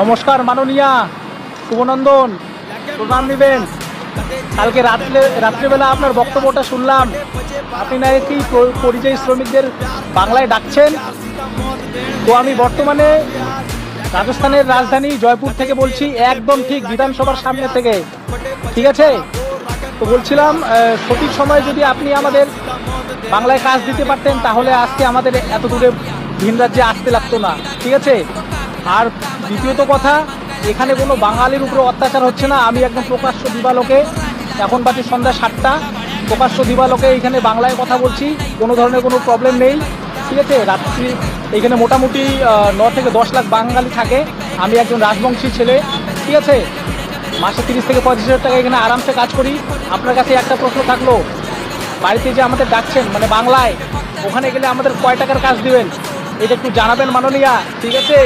নমস্কার মাননীয়া, শুভনন্দন, প্রণাম নেবেন। কালকে রাত্রেবেলা আপনার বক্তব্যটা শুনলাম, আপনি নাকি পরিযায়ী শ্রমিকদের বাংলায় ডাকছেন। তো আমি বর্তমানে রাজস্থানের রাজধানী জয়পুর থেকে বলছি, একদম ঠিক বিধানসভার সামনে থেকে, ঠিক আছে। তো বলছিলাম সঠিক সময় যদি আপনি আমাদের বাংলায় কাজ দিতে পারতেন, তাহলে আজকে আমাদের এত দূরে ভিন রাজ্যে আসতে লাগতো না, ঠিক আছে। আর দ্বিতীয়ত কথা, এখানে কোনো বাঙালির উপরে অত্যাচার হচ্ছে না। আমি একদম প্রকাশ্য দিবালোকে, এখন বাজে সন্ধ্যা 7টা, প্রকাশ্য দিবালোকে এখানে বাংলায় কথা বলছি, কোনো ধরনের কোনো প্রবলেম নেই, ঠিক আছে। রাত্রি এখানে মোটামুটি 9 থেকে 10 লাখ বাঙালি থাকে। আমি একজন রাজবংশী ছেলে, ঠিক আছে। মাসে 30 থেকে 35 হাজার টাকা এখানে আরামসে কাজ করি। আপনার কাছে একটা প্রশ্ন থাকলো, বাড়িতে যে আমাদের ডাকছেন মানে বাংলায়, ওখানে গেলে আমাদের কয় টাকার কাজ দিবেন, এটা একটু জানাবেন মাননীয়া, ঠিক আছে।